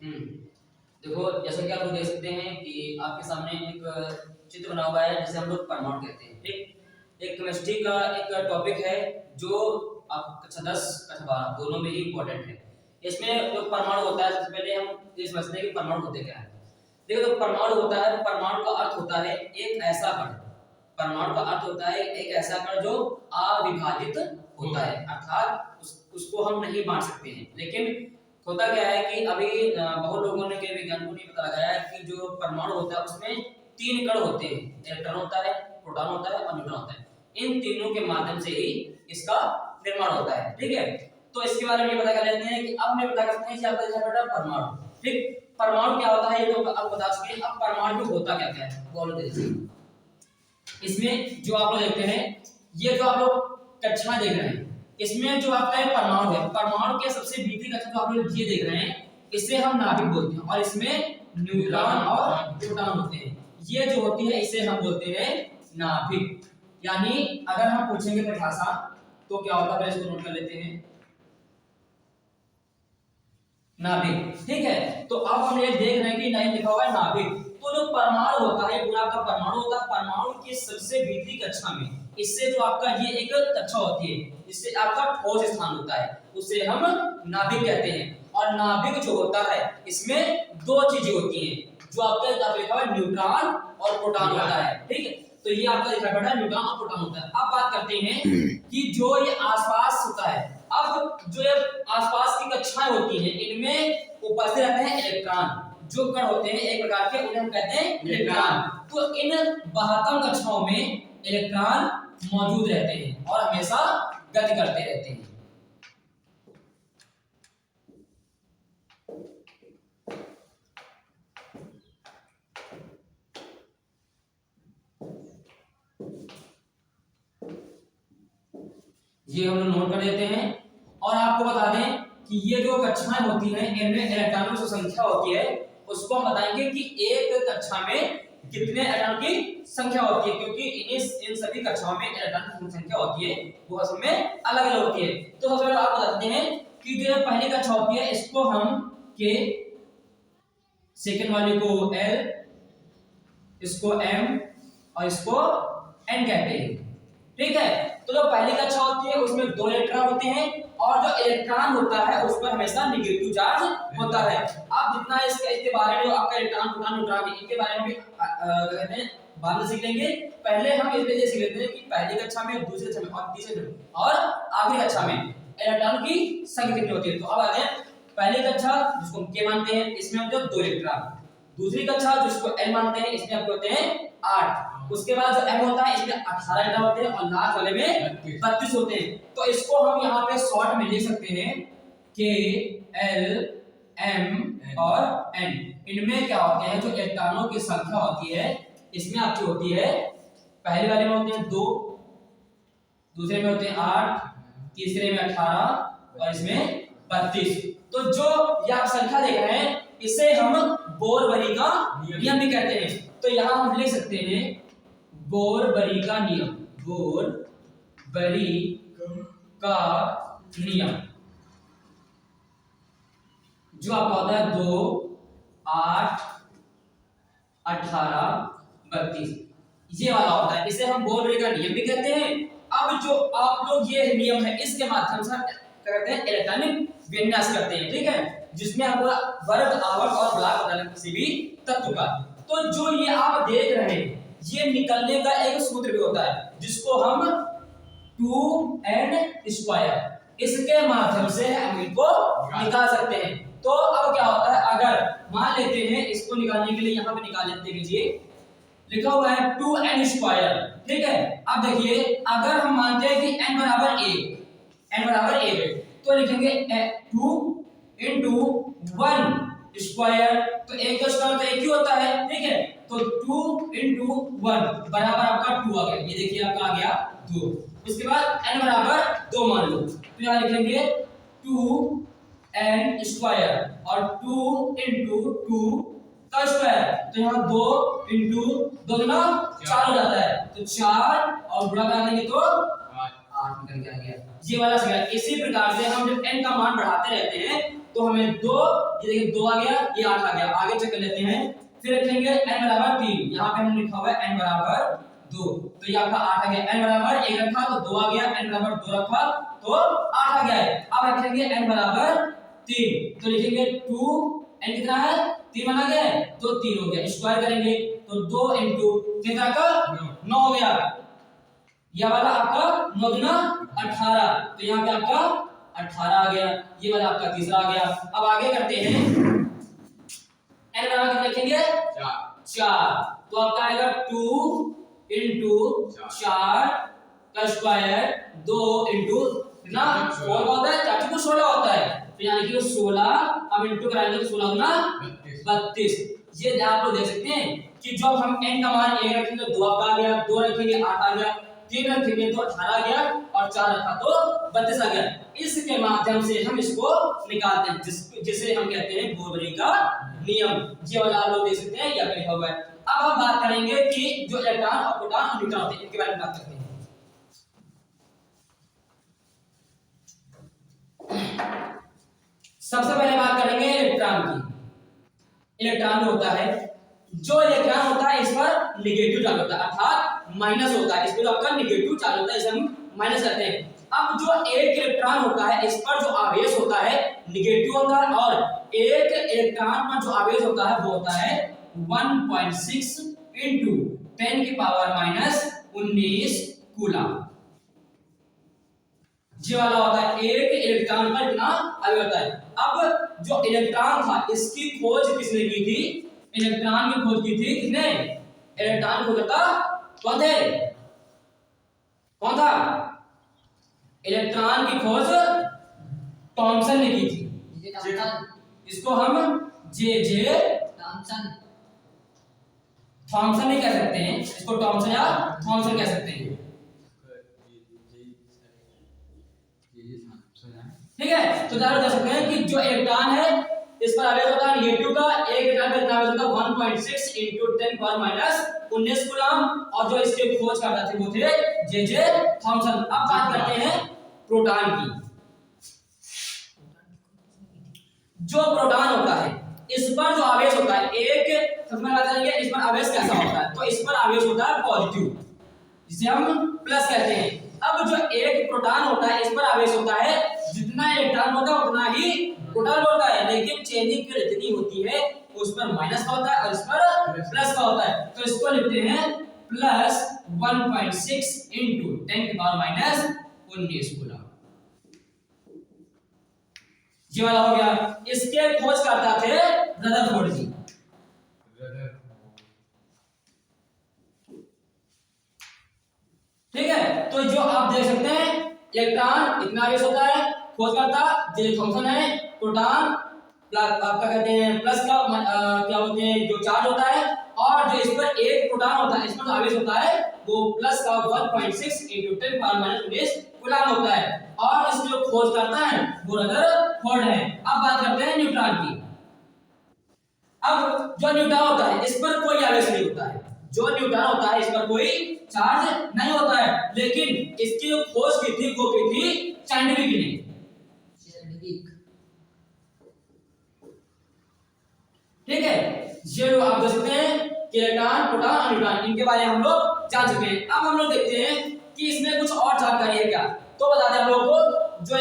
देखो जैसा कि आप लोग देख सकते हैं कि आपके सामने एक चित्र बना हुआ है जिसे हम लोग परमाणु कहते हैं। ठीक, एक केमिस्ट्री का एक टॉपिक है जो आप कक्षा 10 कक्षा 12 दोनों में ही इंपॉर्टेंट है। इसमें जो परमाणु होता है, सबसे पहले हम ये समझते हैं कि परमाणु होते क्या है। देखो तो परमाणु होता है, परमाणु का अर्थ होता है एक ऐसा कण। परमाणु का अर्थ होता है एक ऐसा कण जो अविभाजित होता है, अर्थात उसको हम नहीं बांट सकते हैं। लेकिन होता क्या है कि अभी बहुत लोगों ने के विज्ञान को नहीं पता लगाया है कि जो परमाणु होता है उसमें 3 कण होते हैं, इलेक्ट्रॉन होता है, प्रोटॉन होता है और न्यूट्रॉन होता है। इन तीनों के माध्यम से ही इसका निर्माण होता है। ठीक है, तो इसके बारे में पता कर लेते हैं कि अब मैं पता कर सकते हैं कि आपका जैसा बेटा परमाणु। ठीक, परमाणु क्या होता है ये तो अब बता सकते हैं। अब परमाणु होता क्या क्या है बोलो जैसे इसमें जो आप लोग देखते हैं, ये जो आप लोग कक्षा देख रहे हैं, इसमें जो आपका ये परमाणु है, परमाणु के सबसे भीतरी कक्षा जो आप लोग ये देख रहे हैं, इसे हम नाभिक बोलते हैं और इसमें न्यूट्रॉन और प्रोटॉन होते हैं। ये जो होती है इसे हम बोलते हैं नाभिक। यानी अगर हम पूछेंगे परिभाषा तो क्या होता है, इसको नोट कर लेते हैं, नाभिक। ठीक है, तो अब हम ये देख रहे हैं कि नहीं लिखा हुआ है नाभिक। तो जो परमाणु होता है, पूरा आपका परमाणु होता है, परमाणु की सबसे भीतरी कक्षा में इससे जो आपका ये एक कक्षा होती है, इससे आपका ठोस स्थान होता है, उसे हम नाभिक कहते हैं। और नाभिक जो होता है इसमें 2 चीजें होती हैं, जो आपका लिखा हुआ है न्यूट्रॉन और प्रोटॉन होता है। ठीक है, तो ये आपका लिखा हुआ है न्यूट्रॉन और प्रोटॉन होता है। अब बात करते हैं कि जो ये आसपास होता है, अब जो ये आसपास की कक्षाएं होती हैं इनमें उपस्थित रहते हैं इलेक्ट्रॉन। जो कण होते हैं एक प्रकार के, उन्हें हम कहते हैं इलेक्ट्रॉन। तो इन बाह्यतम कक्षाओं में इलेक्ट्रॉन मौजूद रहते हैं और हमेशा गति करते रहते हैं। ये हम लोग नोट कर देते हैं और आपको बता दें कि ये जो कक्षाएं होती हैं इनमें इलेक्ट्रॉनों की संख्या होती है, उसको हम बताएंगे कि एक कक्षा में कितने इलेक्ट्रॉन की संख्या होती है, क्योंकि इन सभी कक्षाओं में इलेक्ट्रॉन की संख्या होती है वो असल में अलग अलग होती है। तो सबसे पहले आप बताते हैं कि जो पहली कक्षा होती है इसको हम के, सेकंड वाले को L, इसको M और इसको N कहते हैं। ठीक है, तो जो पहली कक्षा होती है उसमें 2 इलेक्ट्रॉन होते हैं और जो इलेक्ट्रॉन होता है उस पर हमेशा नेगेटिव चार्ज होता है। अब जितना इसके बारे में आपका इलेक्ट्रॉन प्रोटॉन न्यूट्रॉन इनके बारे में भी कहते हैं बाद में सीख लेंगे। पहले हम इस वजह सीख लेते हैं कि पहली कक्षा में, दूसरी कक्षा में और तीसरी में और आखिरी कक्षा में इलेक्ट्रॉन की संख्या कितनी होती है। तो अब आते हैं पहली कक्षा जिसको हम के मानते हैं, इसमें होते हैं 2 इलेक्ट्रॉन। दूसरी कक्षा जिसको L मानते हैं, इसमें आपके होते हैं 8। उसके बाद जो M होता है इसमें 18 इलेक्ट्रॉन होते हैं और लास्ट वाले में 32 होते हैं। तो इसको हम यहाँ पे शॉर्ट में लिख सकते हैं K, L, M और N। इनमें क्या होते हैं, जो इलेक्ट्रॉनों की संख्या होती है इसमें आपकी होती है, पहले वाले में होते हैं 2, दूसरे में होते हैं 8, तीसरे में 18 और इसमें 32। तो जो ये आप संख्या देख रहे हैं इसे हम बोर-बरी का नियम भी कहते हैं। तो यहाँ हम लिख सकते हैं बोर-बरी का नियम, बोर-बरी का नियम जो आपका होता है 2, 8, 18, 32, ये वाला होता है, इसे हम बोर-बरी का नियम भी कहते हैं। अब जो आप लोग ये नियम है इसके माध्यम से करते हैं इलेक्ट्रॉनिक विन्यास करते हैं। ठीक है, जिसमें आपको वर्ग, आवर्त और ब्लॉक बताने किसी भी तत्व का। तो जो ये आप देख रहे हैं ये निकलने का एक सूत्र भी होता है जिसको हम 2n², इसके माध्यम से हम इनको निकाल सकते हैं। तो अब क्या होता है, अगर मान लेते हैं इसको निकालने के लिए यहाँ पे निकाल लेते हैं, लिखा हुआ है 2n²। ठीक है, अब देखिए अगर हम मानते हैं कि n बराबर 1 तो लिखेंगे 2 into 1² तो 1 का स्क्वायर तो 1 ही होता है। ठीक है, तो 2 into 1 बराबर आपका 2 आ गया। ये देखिए आपका आ गया 2। उसके बाद n बराबर 2 मान लो, तो यहाँ लिखेंगे 2n² और 2 into 2 का स्क्वायर, तो यहाँ 2 into 2 गुना 4 हो जाता है। तो 4 और गुणा करा देंगे तो 8 निकल के आ गया। ये वाला सही है। इसी प्रकार से हम जब n का मान बढ़ाते रहते हैं तो हमें 2, ये देखिए 2 आ गया, ये 8 आ गया। आगे चेक कर लेते हैं। फिर रखेंगे n बराबर 3, यहाँ पे हमने लिखा हुआ है n बराबर 2, तो ये आपका 8 आ गया। n बराबर 1 रखा तो 2 आ गया, n बराबर 2 रखा तो 8 आ गया है। अब रखेंगे n बराबर 3, तो लिखेंगे 2, n कितना है 3 बना गया तो 3 हो गया। स्क्वायर करेंगे तो 2 × 3 का 9 हो गया। यह वाला आपका 9 गुना 18, तो यहाँ पे आपका 18 आ गया। ये वाला आपका तीसरा आ गया। अब आगे करते हैं, n बराबर कितना लिखेंगे 4, तो आपका आएगा 2 × 4 का स्क्वायर 2 × कितना 4 होता है, 4 को 16 होता है, तो यहाँ लिखिए 16। अब इंटू कराएंगे तो 16 गुना 32। ये आप लोग देख सकते हैं कि जब हम n का मान 1 रखेंगे तो 2 आपका आ गया, 2 रखेंगे 8 आ गया, 3 रखेंगे तो 18 आ गया, और 4 रखा तो 32 आ गया। इसके माध्यम से हम इसको निकालते हैं, जिसे हम कहते हैं बोरबरी का नियम। ये वाला आप लोग देख सकते हैं, या लिखा हुआ है। अब हम बात करेंगे कि जो इलेक्ट्रॉन और प्रोटॉन और न्यूट्रॉन होते हैं, इनके बारे में बात करते हैं। सबसे पहले बात करेंगे इलेक्ट्रॉन की। इलेक्ट्रॉन होता है, जो इलेक्ट्रॉन होता है इस पर नेगेटिव चार्ज होता है, अर्थात माइनस होता है। इस पर आपका नेगेटिव चार्ज होता है, इसे हम माइनस कहते हैं। अब जो एक इलेक्ट्रॉन होता है, इस पर जो आवेश होता है नेगेटिव होता है, और एक इलेक्ट्रॉन पर जो आवेश होता है वो होता है 1.6 × 10⁻⁻19 कूलम। ये वाला होता है, एक इलेक्ट्रॉन पर कितना आवेश होता है। अब जो इलेक्ट्रॉन था, इसकी खोज किसने की थी? इलेक्ट्रॉन की खोज की थी किसने? इलेक्ट्रॉन को करता कौन थे? कौन था? इलेक्ट्रॉन की खोज थॉमसन ने की थी। इसको हम जे थॉमसन नहीं कह सकते हैं, इसको थॉमसन या थॉमसन कह सकते हैं। ठीक है, तो ध्यान रख सकते हैं कि जो इलेक्ट्रॉन है इस पर आवेश होता है नेगेटिव का, एक इलेक्ट्रॉन पर इतना आवेश होता है 1.6 × 10⁻⁻19 कूलम, और जो इसके खोज करता थे वो थे जे थॉमसन। अब बात करते हैं प्रोटॉन की। जो प्रोटॉन होता है, इस पर जो आवेश होता है, एक समझ बात करेंगे इस पर आवेश कैसा होता है। तो इस पर आवेश होता है पॉजिटिव, जिसे हम प्लस कहते हैं। अब जो एक प्रोटॉन होता है, इस पर आवेश होता है, जितना इलेक्ट्रॉन होता है उतना ही प्रोटॉन होता है, लेकिन चेंजिंग की जितनी होती है उस पर माइनस का होता है और इस पर प्लस का होता है। तो इसको लिखते हैं प्लस 1.6 × 10⁻⁻19 कूलम। ये वाला हो गया। इसके खोज करता थे रदरफोर्ड जी। ठीक है, तो जो आप देख सकते हैं इलेक्ट्रॉन इतना आवेश होता है, खोज करता जे थॉमसन है, प्रोटॉन आपका कहते हैं प्लस का क्या होते हैं जो चार्ज होता है, और जो इस पर एक प्रोटॉन होता है, इस पर जो आवेश होता है वो प्लस का 1.6 × 10⁻⁻19 कूलम होता है, और इसकी जो खोज करता है वो रदरफोर्ड है। अब बात करते हैं न्यूट्रॉन की। अब जो न्यूट्रॉन होता है, इस पर कोई आवेश नहीं होता है। जो न्यूट्रॉन होता है, इस पर कोई चार्ज नहीं होता है, लेकिन इसकी जो खोज की थी वो की थी साइंटिफिक ने। ठीक है, ये लोग आप देख सकते हैं कि इलेक्ट्रॉन, प्रोटॉन और न्यूट्रॉन, इनके बारे में हम लोग जान चुके हैं। अब हम लोग देखते हैं कि इसमें कुछ और जानकारी है क्या, तो बता दें हम लोग को। जो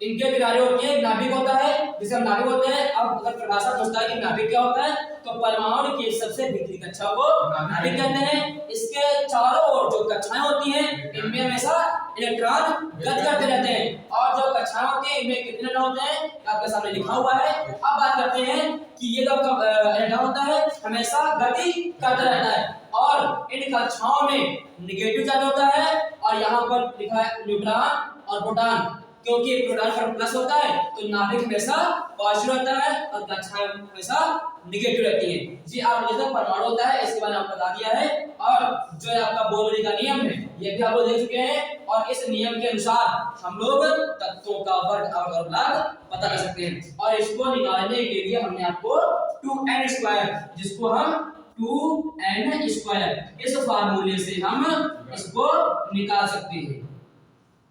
इनके किनारे होती है, नाभिक होता है जिसे हम नाभिक होते हैं। अब अगर परिभाषा पूछता है कि नाभिक क्या होता है, तो परमाणु की सबसे भीतरी कक्षा को नाभिक कहते हैं। इसके चारों ओर जो कक्षाएं होती हैं, इनमें हमेशा इलेक्ट्रॉन गति करते रहते हैं, और जो कक्षाएं होती हैं इनमें कितने इलेक्ट्रॉन होते हैं आपके सामने लिखा हुआ है। अब बात करते हैं कि ये जो इलेक्ट्रॉन होता है हमेशा गति करता रहता है, और इन कक्षाओं में नेगेटिव चार्ज होता है, और यहाँ पर लिखा है न्यूट्रॉन और प्रोटॉन। क्योंकि प्रोटॉन पर प्लस होता है तो नाभिक हमेशा पॉजिटिव रहता है और कक्षाएं हमेशा नेगेटिव रहती है। जी आप जैसे परमाणु होता है इसके बारे में आपको बता दिया है, और जो आपका बोरबरी का नियम है ये भी आप लोग देख चुके हैं, और इस नियम के अनुसार हम लोग तत्वों का वर्ग और लाभ पता कर सकते हैं। और इसको निकालने के लिए हमने आपको 2n², जिसको हम 2n², इस फार्मूले से हम इसको निकाल सकते हैं,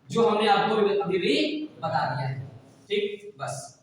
जो हमने आपको अभी भी बता दिया है। ठीक, बस।